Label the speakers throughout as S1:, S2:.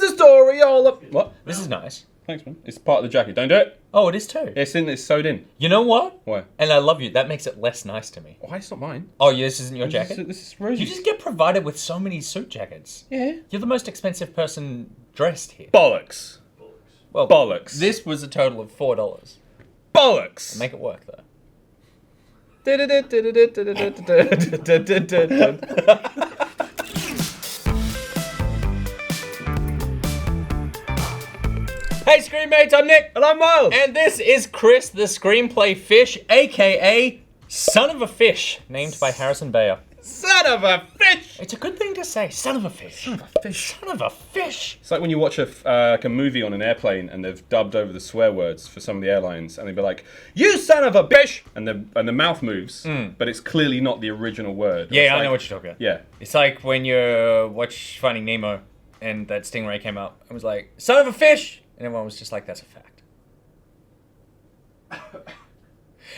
S1: the story all of... What?
S2: This is nice.
S1: Thanks, man. It's part of the jacket. Don't do it.
S2: Oh, it is too.
S1: It's sewed in.
S2: You know what?
S1: Why?
S2: And I love you. That makes it less nice to me.
S1: Why? It's not mine.
S2: Oh, yeah, this isn't your jacket?
S1: This is Rosie's.
S2: You just get provided with so many suit jackets.
S1: Yeah.
S2: You're the most expensive person dressed here.
S1: Bollocks.
S2: Well,
S1: Bollocks.
S2: This was a total of $4.
S1: Bollocks.
S2: Make it work, though. Hey, Screenmates, I'm Nick.
S1: And I'm Miles.
S2: And this is Chris, the screenplay fish, a.k.a. Son of a Fish, named by Harrison Bayer.
S1: Son of a fish.
S2: It's a good thing to say, son of a fish.
S1: Son of a fish.
S2: Son of a fish.
S1: It's like when you watch a movie on an airplane and they've dubbed over the swear words for some of the airlines, and they'd be like, "You son of a bitch," and the mouth moves, but it's clearly not the original word.
S2: Yeah, I know what you're talking about.
S1: Yeah.
S2: It's like when you watch Finding Nemo and that stingray came out and was like, "Son of a fish," and everyone was just like, "That's a fact."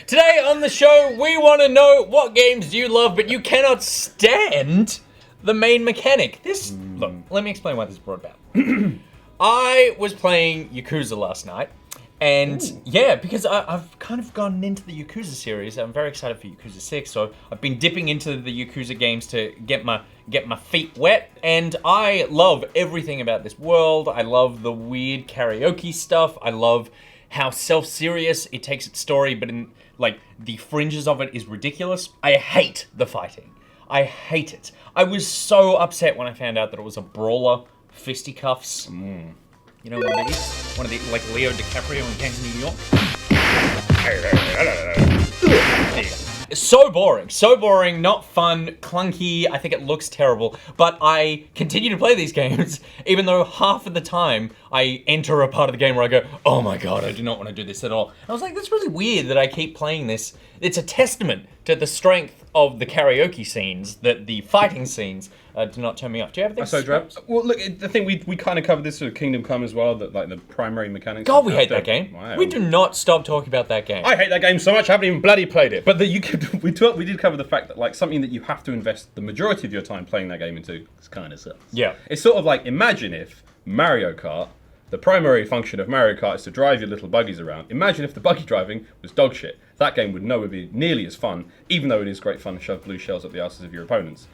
S2: Today on the show, we want to know what games do you love, but you cannot stand the main mechanic. Look, let me explain why this is brought about. I was playing Yakuza last night, and yeah, because I've kind of gotten into the Yakuza series. I'm very excited for Yakuza 6, so I've been dipping into the Yakuza games to get my feet wet, and I love everything about this world. I love the weird karaoke stuff. I love how self-serious it takes its story, but in like the fringes of it is ridiculous. I hate the fighting. I hate it. I was so upset when I found out that it was a brawler, fisticuffs. You know, one of the like Leo DiCaprio in Gangs of New York. So boring, not fun, clunky. I think it looks terrible, but I continue to play these games, even though half of the time I enter a part of the game where I go, "Oh my god, I do not want to do this at all." And I was like, that's really weird that I keep playing this. It's a testament to the strength of the karaoke scenes that the fighting scenes do not turn me off. Do you have this?
S1: So drab. Well, look, the thing we kind of covered this with Kingdom Come as well. That like the primary mechanics.
S2: God, we hate that game.
S1: Wow.
S2: We do not stop talking about that game.
S1: I hate that game so much. I haven't even bloody played it. But we did cover the fact that like something that you have to invest the majority of your time playing that game into. It's kind of sucks.
S2: Yeah.
S1: It's sort of like, imagine if Mario Kart, the primary function of Mario Kart is to drive your little buggies around. Imagine if the buggy driving was dog shit. That game would nowhere be nearly as fun, even though it is great fun to shove blue shells up the asses of your opponents.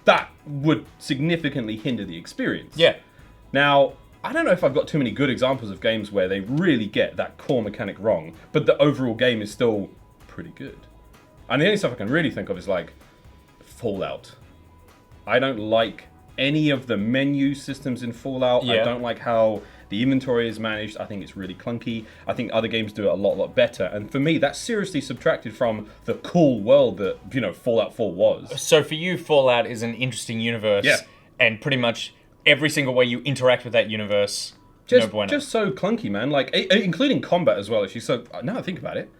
S1: That would significantly hinder the experience.
S2: Yeah.
S1: Now, I don't know if I've got too many good examples of games where they really get that core mechanic wrong, but the overall game is still pretty good. And the only stuff I can really think of is like Fallout. I don't like any of the menu systems in Fallout.
S2: Yeah.
S1: I don't like how the inventory is managed. I think it's really clunky. I think other games do it a lot better. And for me, that's seriously subtracted from the cool world that, you know, Fallout 4 was.
S2: So for you, Fallout is an interesting universe.
S1: Yeah.
S2: And pretty much every single way you interact with that universe, no bueno.
S1: Just so clunky, man. Like, including combat as well. Now I think about it,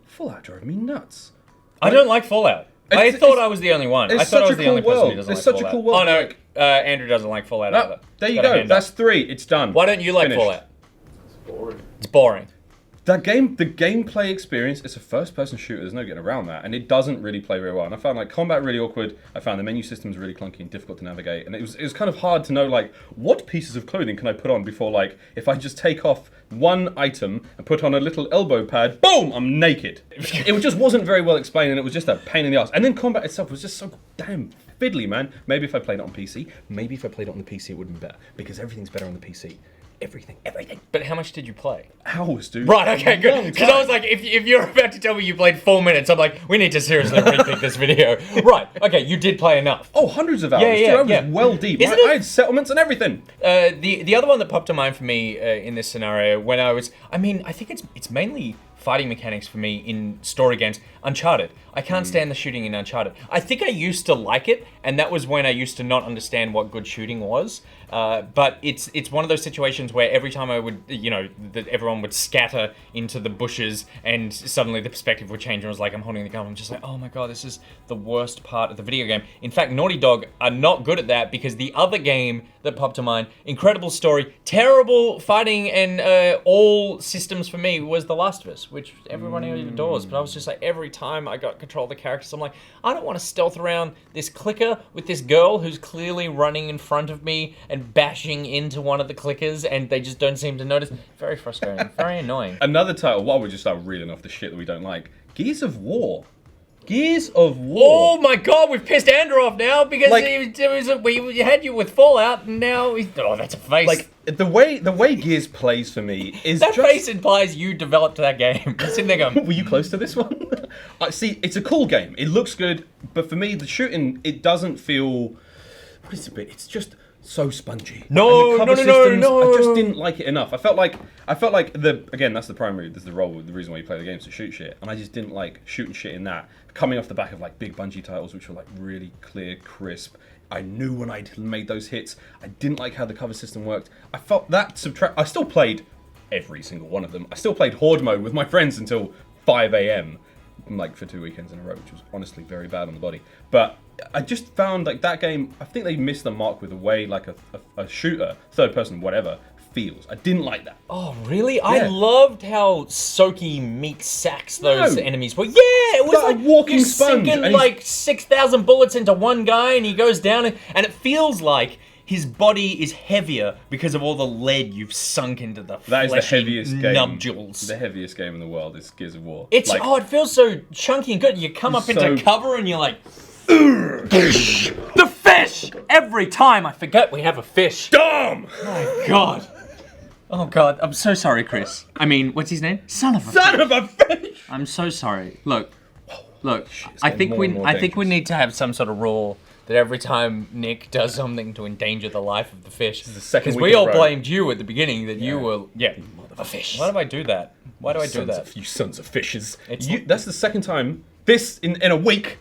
S1: Fallout drove me nuts.
S2: I don't like Fallout. I thought I was the only one. I thought I was the only person who doesn't like Fallout.
S1: It's such a cool world.
S2: Oh no, Andrew doesn't like Fallout either.
S1: There you go. That's 3. It's done.
S2: Why don't you like
S1: Finished.
S2: Fallout? It's boring.
S1: The gameplay experience, it's a first-person shooter. There's no getting around that, and it doesn't really play very well. And I found like combat really awkward. I found the menu systems really clunky and difficult to navigate, and it was kind of hard to know like what pieces of clothing can I put on before like if I just take off one item and put on a little elbow pad, boom, I'm naked. It just wasn't very well explained, and it was just a pain in the ass. And then combat itself was just so damn fiddly, man. Maybe if I played it on PC, maybe if I played it on the PC, it would have been better because everything's better on the PC. Everything.
S2: But how much did you play?
S1: Hours, dude.
S2: Right, okay, good. Because I was like, if you're about to tell me you played 4 minutes, I'm like, we need to seriously rethink this video. Right, okay, you did play enough.
S1: Oh, hundreds of hours.
S2: Yeah,
S1: Dude, I was well deep. I had settlements and everything.
S2: The other one that popped to mind for me in this scenario, when I think it's mainly fighting mechanics for me in story games. Uncharted. I can't stand the shooting in Uncharted. I think I used to like it, and that was when I used to not understand what good shooting was. But it's one of those situations where every time I would, that everyone would scatter into the bushes, and suddenly the perspective would change, and I was like, I'm holding the gun. I'm just like, oh my god, this is the worst part of the video game. In fact, Naughty Dog are not good at that, because the other game that popped to mind, incredible story, terrible fighting, and all systems for me was The Last of Us, which everyone adores. But I was just like, every time I got control the characters. I'm like, I don't want to stealth around this clicker with this girl who's clearly running in front of me and bashing into one of the clickers, and they just don't seem to notice. Very frustrating. Very annoying.
S1: Another title, while we just start reeling off the shit that we don't like, Gears of War. Gears of War.
S2: Oh my god, we've pissed Andrew off now because
S1: Like-
S2: we had you with Fallout, and now that's a face.
S1: Like, the way Gears plays for me is
S2: that
S1: just...
S2: face implies you developed that game. You're sitting there going,
S1: Were you close to this one? See, it's a cool game. It looks good, but for me, the shooting, it doesn't feel... What is it? It's just so spongy.
S2: No,
S1: And the cover
S2: no, no,
S1: systems,
S2: no.
S1: I just didn't like it enough. I felt like again, that's the reason why you play the game is to shoot shit, and I just didn't like shooting shit in that. Coming off the back of like big Bungie titles, which were like really clear, crisp. I knew when I made those hits. I didn't like how the cover system worked. I felt that I still played every single one of them. I still played Horde mode with my friends until 5 a.m. like for 2 weekends in a row, which was honestly very bad on the body. But I just found like that game, I think they missed the mark with the way like a shooter, third person, whatever, feels. I didn't like that.
S2: oh really? I loved how soaky meat sacks those
S1: No.
S2: enemies were. Yeah, it was
S1: Like a
S2: like
S1: walking
S2: you're
S1: sponge,
S2: sinking
S1: and
S2: like 6,000 bullets into one guy, and he goes down, and it feels like his body is heavier because of all the lead you've sunk into the
S1: That is the
S2: fleshy
S1: heaviest game.
S2: nubdules.
S1: The heaviest game in the world is Gears of War.
S2: It's
S1: like,
S2: it feels so chunky and good. You come up
S1: so-
S2: into cover and you're like, the fish! Every time I forget we have a fish.
S1: dumb.
S2: Oh God. Oh God, I'm so sorry, Chris. I mean, what's his name? Son of a.
S1: Son of a fish.
S2: I'm so sorry. Look.
S1: It's
S2: I
S1: getting
S2: think
S1: more and more
S2: we
S1: dangerous.
S2: need to have some sort of rule that every time Nick does something to endanger the life of the fish,
S1: the second
S2: because
S1: week
S2: we
S1: in a
S2: all
S1: row.
S2: blamed you at the beginning that you were a fish. Why do I do that? Why do I do
S1: Sons
S2: that?
S1: of- you sons of fishes.
S2: It's
S1: That's the second time in a week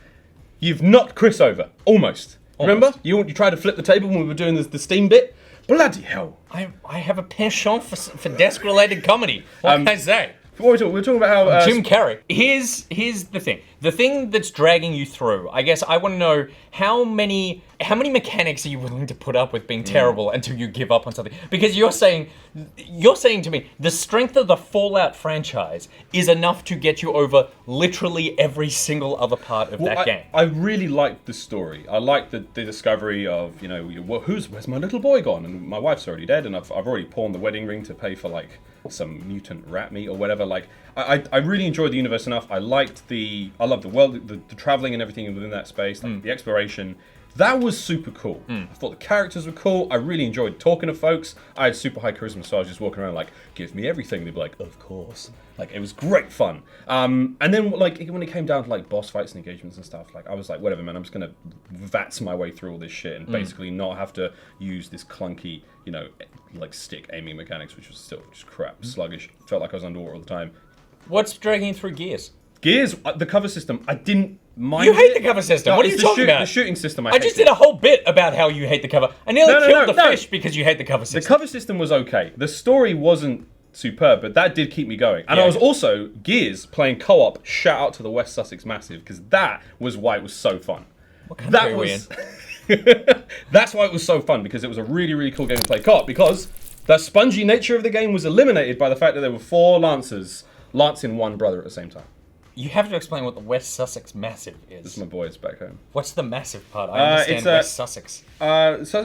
S1: you've knocked Chris over. Almost. Remember? You tried to flip the table when we were doing the Steam bit? Bloody hell.
S2: I have a penchant for desk-related comedy. What can I say?
S1: What were we talking about how...
S2: Jim Carrey. Here's the thing. The thing that's dragging you through, I guess I want to know how many mechanics are you willing to put up with being terrible until you give up on something? Because you're saying to me the strength of the Fallout franchise is enough to get you over literally every single other part of that game.
S1: I really liked the story. I liked the discovery of, where's my little boy gone? And my wife's already dead, and I've already pawned the wedding ring to pay for, like, some mutant rat meat or whatever. Like, I really enjoyed the universe enough. I loved the world, the traveling and everything within that space, like the exploration. That was super cool. I thought the characters were cool. I really enjoyed talking to folks. I had super high charisma, so I was just walking around like, give me everything. They'd be like, of course. Like, it was great fun. And then, like, when it came down to, like, boss fights and engagements and stuff, like, I was like, whatever, man, I'm just going to VATS my way through all this shit and basically not have to use this clunky, like, stick aiming mechanics, which was still just crap, sluggish. Felt like I was underwater all the time.
S2: What's dragging you through Gears?
S1: Gears, the cover system, I didn't mind.
S2: You hate
S1: it.
S2: the cover system.
S1: No,
S2: What are
S1: it's
S2: you
S1: the
S2: talking about?
S1: The shooting system,
S2: I just did a whole bit about how you hate the cover. I nearly killed the fish because you hate the cover system.
S1: The cover system was okay. The story wasn't superb, but that did keep me going. And
S2: Yeah.
S1: I was also, Gears, playing co-op, shout out to the West Sussex Massive, because that was why it was so fun.
S2: What country are we in?
S1: That's why it was so fun, because it was a really, really cool game to play co-op, because the spongy nature of the game was eliminated by the fact that there were 4 lancers lancing one brother at the same time.
S2: You have to explain what the West Sussex Massive is.
S1: This is my boys back home.
S2: What's the massive part? I understand
S1: it's
S2: West Sussex.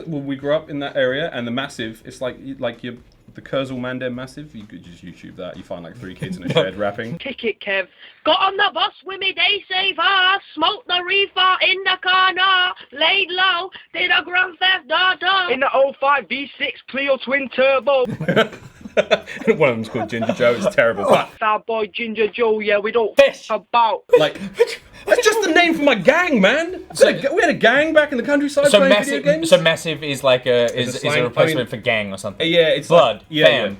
S1: We grew up in that area, and the Massive, it's like the Kurzel Mandem Massive. You could just YouTube that. You find like 3 kids in a shed rapping.
S3: Kick it, Kev. Got on the bus with me, they save us. Smoked the reefer in the corner. Laid low, did a Grand Theft Auto.
S4: In the 05 V6 Clio Twin Turbo.
S1: One of them's called Ginger Joe. It's terrible. But,
S4: Bad boy Ginger Joe, yeah, we don't
S2: Fish.
S4: about.
S1: like, that's just the name for my gang, man. We had a gang back in the countryside
S2: So
S1: playing video games.
S2: massive is like is a
S1: slang-
S2: replacement
S1: I
S2: for gang or something.
S1: Yeah, it's
S2: blood,
S1: like, yeah,
S2: fam.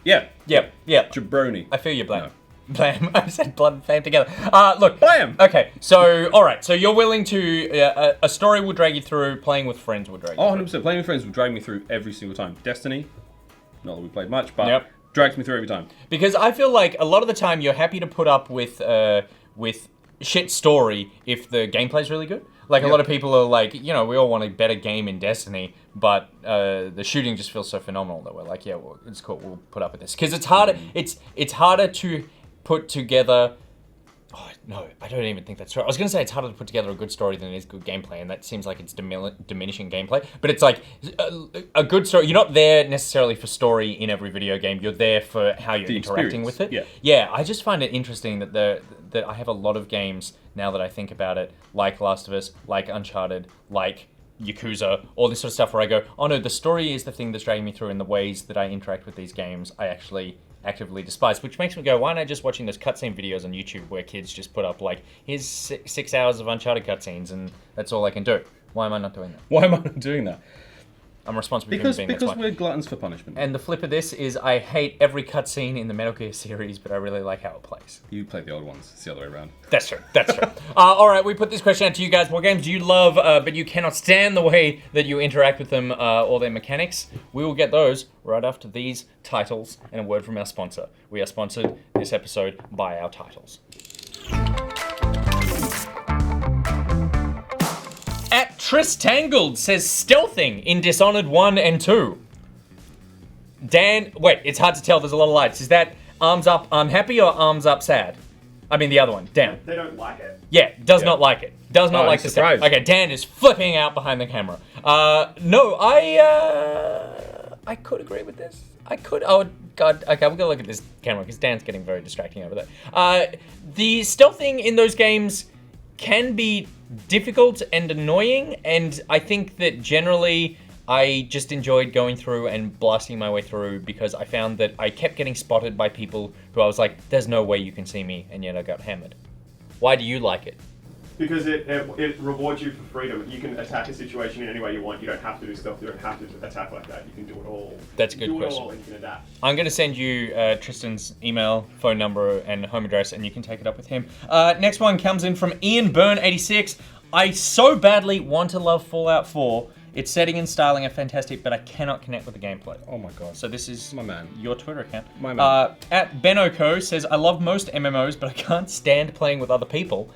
S1: yeah.
S2: Yep.
S1: Jabroni.
S2: I feel you, Blam.
S1: No.
S2: Blam. I said blood and fam together. Look.
S1: Blam.
S2: Okay, so all right, so you're willing to a story will drag you through, playing with friends will drag you.
S1: Oh,
S2: through.
S1: 100%. Playing with friends will drag me through every single time. Destiny, not that we played much, but
S2: Yep.
S1: drags me through every time.
S2: Because I feel like a lot of the time you're happy to put up with shit story if the gameplay's really good. Like a lot of people are like, we all want a better game in Destiny, but the shooting just feels so phenomenal that we're like, yeah, well, it's cool, we'll put up with this. Because it's harder. It's harder to put together Oh, no, I don't even think that's true. I was going to say it's harder to put together a good story than it is good gameplay, and that seems like it's diminishing gameplay. But it's like a good story. You're not there necessarily for story in every video game. You're there for how you're interacting with it. Yeah, I just find it interesting that that I have a lot of games, now that I think about it, like Last of Us, like Uncharted, like Yakuza, all this sort of stuff where I go, oh no, the story is the thing that's dragging me through, and the ways that I interact with these games I actually actively despise, which makes me go, why am I just watching those cutscene videos on YouTube where kids just put up like, here's 6 hours of Uncharted cutscenes and that's all I can do? Why am I not doing that?
S1: Why am I not doing that?
S2: I'm responsible for being
S1: because we're gluttons for punishment.
S2: And the flip of this is I hate every cutscene in the Metal Gear series, but I really like how it plays.
S1: You play the old ones. It's the other way around.
S2: That's true. That's true. All right, we put this question out to you guys. What games do you love, but you cannot stand the way that you interact with them or their mechanics? We will get those right after these titles and a word from our sponsor. We are sponsored this episode by our titles. At Tristangled says stealthing in Dishonored 1 and 2. Dan, wait, it's hard to tell, there's a lot of lights. Is that arms up, I'm happy, or arms up, sad? I mean the other one, Dan.
S5: They don't like it.
S2: Yeah, does not like it. Does not like the stealth.
S1: surprised.
S2: Okay, Dan is flipping out behind the camera. No, I could agree with this. I could, oh god, okay, we're gonna look at this camera, because Dan's getting very distracting over there. The stealthing in those games can be difficult and annoying, and I think that generally I just enjoyed going through and blasting my way through because I found that I kept getting spotted by people who I was like, there's no way you can see me, and yet I got hammered. Why do you like it?
S5: Because it rewards you for freedom. You can attack a situation in any way you want. You don't have to do stuff. You don't have to attack like that. You can do it all.
S2: That's a good
S5: do
S2: question.
S5: It all and you can adapt.
S2: I'm going to send you Tristan's email, phone number, and home address, and you can take it up with him. Next one comes in from Ian Byrne86. I so badly want to love Fallout 4. Its setting and styling are fantastic, but I cannot connect with the gameplay.
S1: Oh my god.
S2: So this is
S1: my man.
S2: Your Twitter account.
S1: My man.
S2: At Benoko says, I love most MMOs, but I can't stand playing with other people.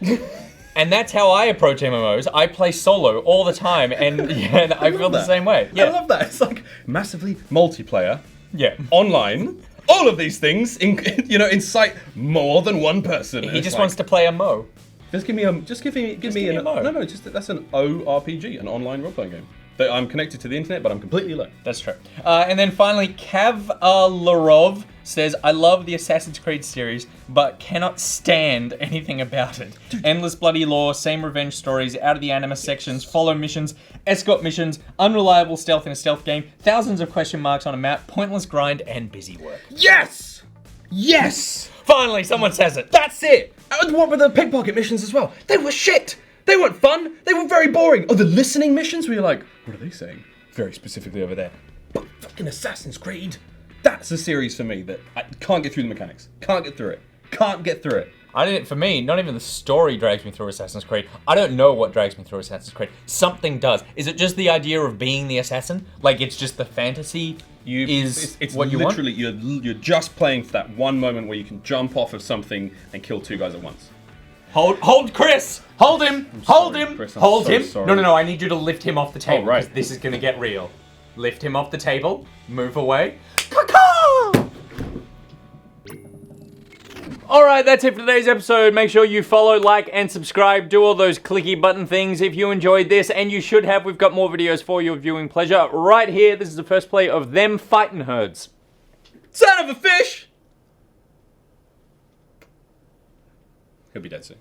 S2: And that's how I approach MMOs. I play solo all the time, and yeah, I feel the same way. Yeah.
S1: I love that. It's like massively multiplayer,
S2: Yeah.
S1: online, all of these things, incite more than one person.
S2: He just wants to play a Mo.
S1: Just give me a Mo. No, that's an ORPG, an online role-playing game. That I'm connected to the internet, but I'm completely alone.
S2: That's true. And then finally, Larov says, I love the Assassin's Creed series, but cannot stand anything about it. Endless bloody lore, same revenge stories, out of the anima sections, follow missions, escort missions, unreliable stealth in a stealth game, thousands of question marks on a map, pointless grind, and busy work.
S1: Yes! Yes!
S2: Finally, someone says it.
S1: That's it! And what were the pickpocket missions as well? They were shit! They weren't fun! They were very boring! Oh, the listening missions where you're like, what are they saying? Very specifically over there. But fucking Assassin's Creed! That's a series for me that I can't get through the mechanics. Can't get through it.
S2: For me, not even the story drags me through Assassin's Creed. I don't know what drags me through Assassin's Creed. Something does. Is it just the idea of being the assassin? Like, it's just the fantasy
S1: It's
S2: what you want?
S1: literally, you're just playing for that one moment where you can jump off of something and kill two guys at once.
S2: Hold Chris! Hold him! Hold him!
S1: Chris, I'm
S2: Hold
S1: so
S2: him!
S1: sorry.
S2: No, I need you to lift him off the table.
S1: Oh, right.
S2: Because this is gonna get real. Lift him off the table, move away. Caw-caw! Alright, that's it for today's episode. Make sure you follow, like, and subscribe. Do all those clicky button things if you enjoyed this, and you should have. We've got more videos for your viewing pleasure right here. This is the first play of them fighting herds.
S1: Son of a fish! He'll be dead soon.